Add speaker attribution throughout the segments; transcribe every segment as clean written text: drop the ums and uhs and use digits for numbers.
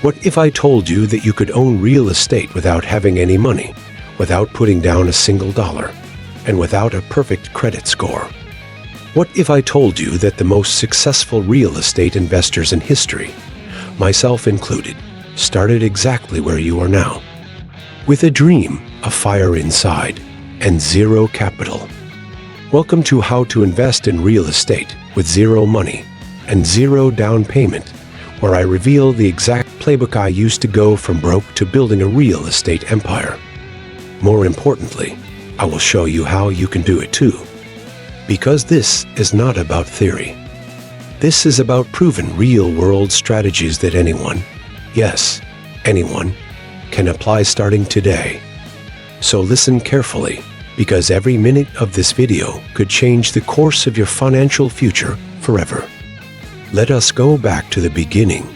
Speaker 1: What if I told you that you could own real estate without having any money, without putting down a single dollar, and without a perfect credit score? What if I told you that the most successful real estate investors in history, myself included, started exactly where you are now, with a dream, a fire inside, and zero capital? Welcome to How to Invest in Real Estate with Zero Money and Zero Down Payment, where I reveal the exact playbook I used to go from broke to building a real estate empire. More importantly, I will show you how you can do it too. Because this is not about theory. This is about proven real-world strategies that anyone, yes, anyone, can apply starting today. So listen carefully, because every minute of this video could change the course of your financial future forever. Let us go back to the beginning.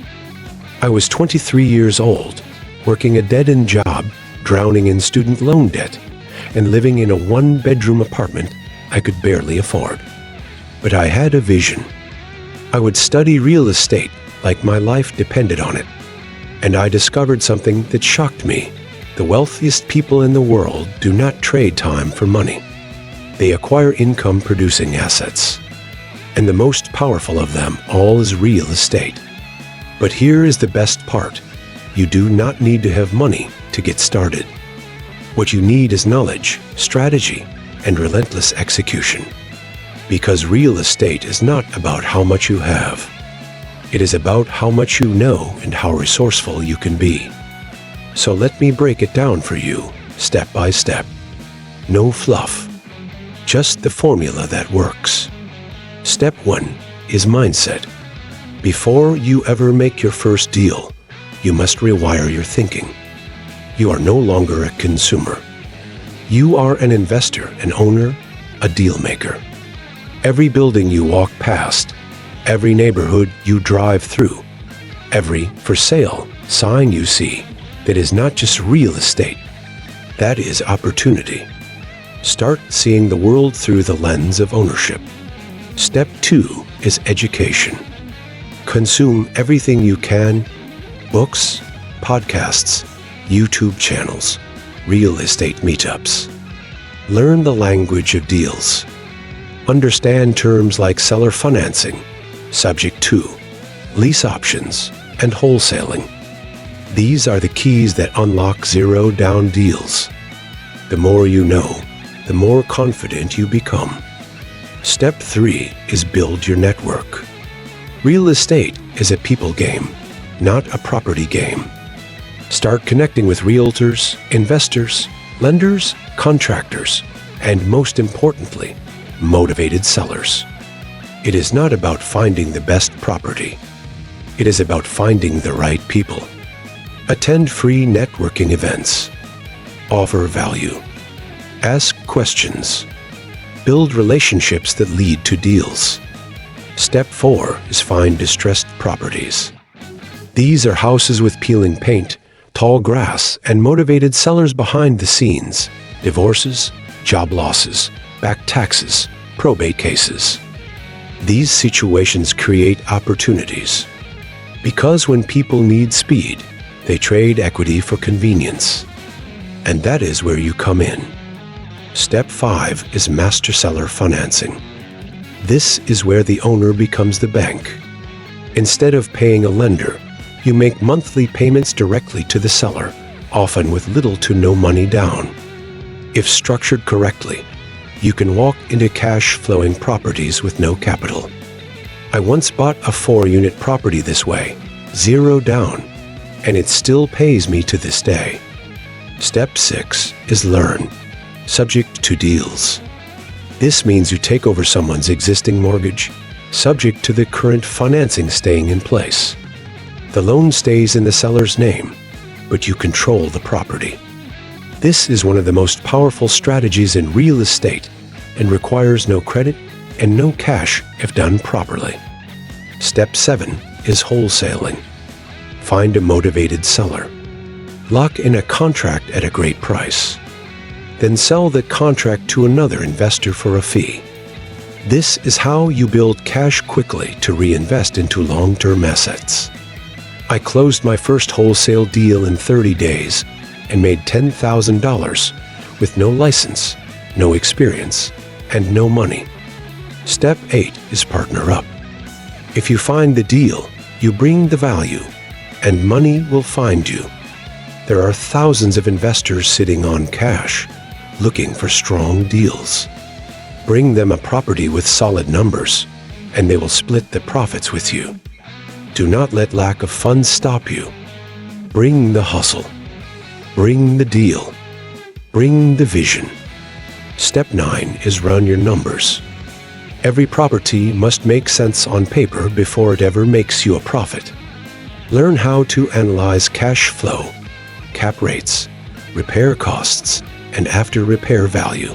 Speaker 1: I was 23 years old, working a dead-end job, drowning in student loan debt, and living in a one-bedroom apartment I could barely afford. But I had a vision. I would study real estate like my life depended on it. And I discovered something that shocked me. The wealthiest people in the world do not trade time for money. They acquire income-producing assets. And the most powerful of them all is real estate. But here is the best part. You do not need to have money to get started. What you need is knowledge, strategy, and relentless execution. Because real estate is not about how much you have. It is about how much you know and how resourceful you can be. So let me break it down for you, step by step. No fluff. Just the formula that works. Step 1 is mindset. Before you ever make your first deal, you must rewire your thinking. You are no longer a consumer. You are an investor, an owner, a deal maker. Every building you walk past, every neighborhood you drive through, every for sale sign you see, that is not just real estate. That is opportunity. Start seeing the world through the lens of ownership. Step 2 is education. Consume everything you can: books, podcasts, YouTube channels, real estate meetups. Learn the language of deals. Understand terms like seller financing, subject to, lease options, and wholesaling. These are the keys that unlock zero-down deals. The more you know, the more confident you become. Step 3 is build your network. Real estate is a people game, not a property game. Start connecting with realtors, investors, lenders, contractors, and most importantly, motivated sellers. It is not about finding the best property. It is about finding the right people. Attend free networking events. Offer value. Ask questions. Build relationships that lead to deals. Step 4 is find distressed properties. These are houses with peeling paint, tall grass, and motivated sellers behind the scenes. Divorces, job losses, back taxes, probate cases. These situations create opportunities. Because when people need speed, they trade equity for convenience. And that is where you come in. Step 5 is master seller financing. This is where the owner becomes the bank. Instead of paying a lender, you make monthly payments directly to the seller, often with little to no money down. If structured correctly, you can walk into cash-flowing properties with no capital. I once bought a 4-unit property this way, zero down, and it still pays me to this day. Step 6 is learn, subject to deals. This means you take over someone's existing mortgage, subject to the current financing staying in place. The loan stays in the seller's name, but you control the property. This is one of the most powerful strategies in real estate and requires no credit and no cash if done properly. Step 7 is wholesaling. Find a motivated seller. Lock in a contract at a great price. Then sell the contract to another investor for a fee. This is how you build cash quickly to reinvest into long-term assets. I closed my first wholesale deal in 30 days and made $10,000 with no license, no experience, and no money. Step 8 is partner up. If you find the deal, you bring the value, and money will find you. There are thousands of investors sitting on cash, looking for strong deals. Bring them a property with solid numbers, and they will split the profits with you. Do not let lack of funds stop you. Bring the hustle. Bring the deal. Bring the vision. Step 9 is run your numbers. Every property must make sense on paper before it ever makes you a profit. Learn how to analyze cash flow, cap rates, repair costs, and after-repair value.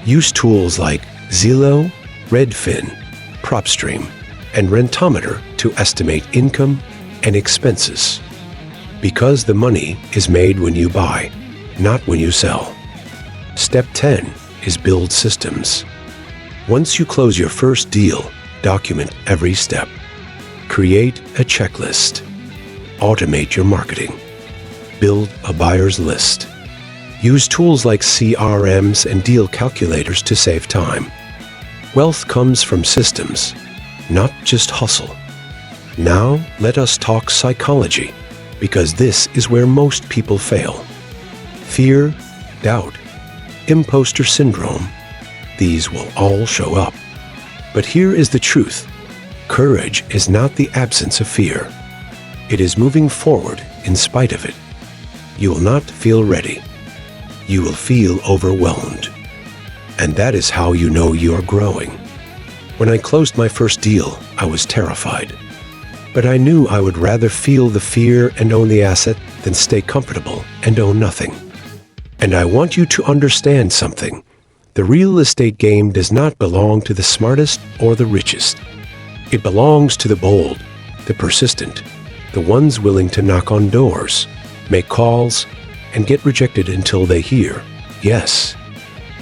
Speaker 1: Use tools like Zillow, Redfin, PropStream, and Rentometer to estimate income and expenses. Because the money is made when you buy, not when you sell. Step 10 is build systems. Once you close your first deal, document every step. Create a checklist. Automate your marketing. Build a buyer's list. Use tools like CRMs and deal calculators to save time. Wealth comes from systems, not just hustle. Now, let us talk psychology, because this is where most people fail. Fear, doubt, imposter syndrome, these will all show up. But here is the truth. Courage is not the absence of fear. It is moving forward in spite of it. You will not feel ready. You will feel overwhelmed. And that is how you know you are growing. When I closed my first deal, I was terrified. But I knew I would rather feel the fear and own the asset than stay comfortable and own nothing. And I want you to understand something. The real estate game does not belong to the smartest or the richest. It belongs to the bold, the persistent, the ones willing to knock on doors, make calls, and get rejected until they hear, yes.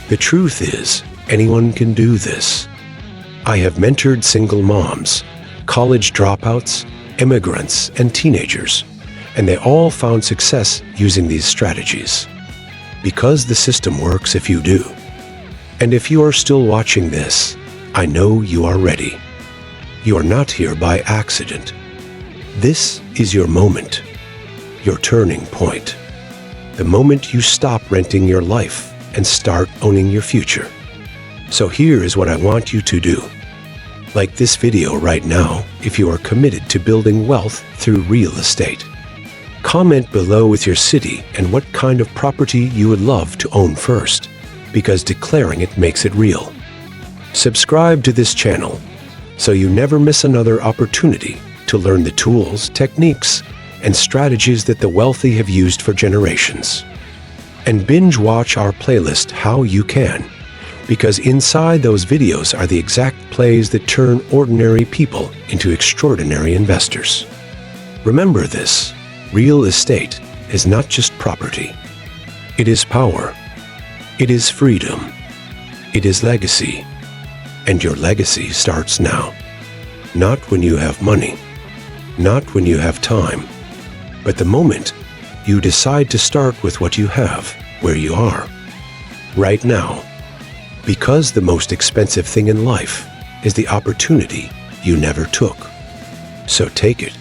Speaker 1: The truth is, anyone can do this. I have mentored single moms, college dropouts, immigrants, and teenagers, and they all found success using these strategies. Because the system works if you do. And if you are still watching this, I know you are ready. You are not here by accident. This is your moment, your turning point. The moment you stop renting your life and start owning your future. So here is what I want you to do. Like this video right now if you are committed to building wealth through real estate. Comment below with your city and what kind of property you would love to own first, because declaring it makes it real. Subscribe to this channel so you never miss another opportunity to learn the tools, techniques, and strategies that the wealthy have used for generations. And binge watch our playlist How You Can, because inside those videos are the exact plays that turn ordinary people into extraordinary investors. Remember this, real estate is not just property. It is power. It is freedom. It is legacy. And your legacy starts now. Not when you have money, not when you have time, but the moment you decide to start with what you have, where you are, right now. Because the most expensive thing in life is the opportunity you never took. So take it.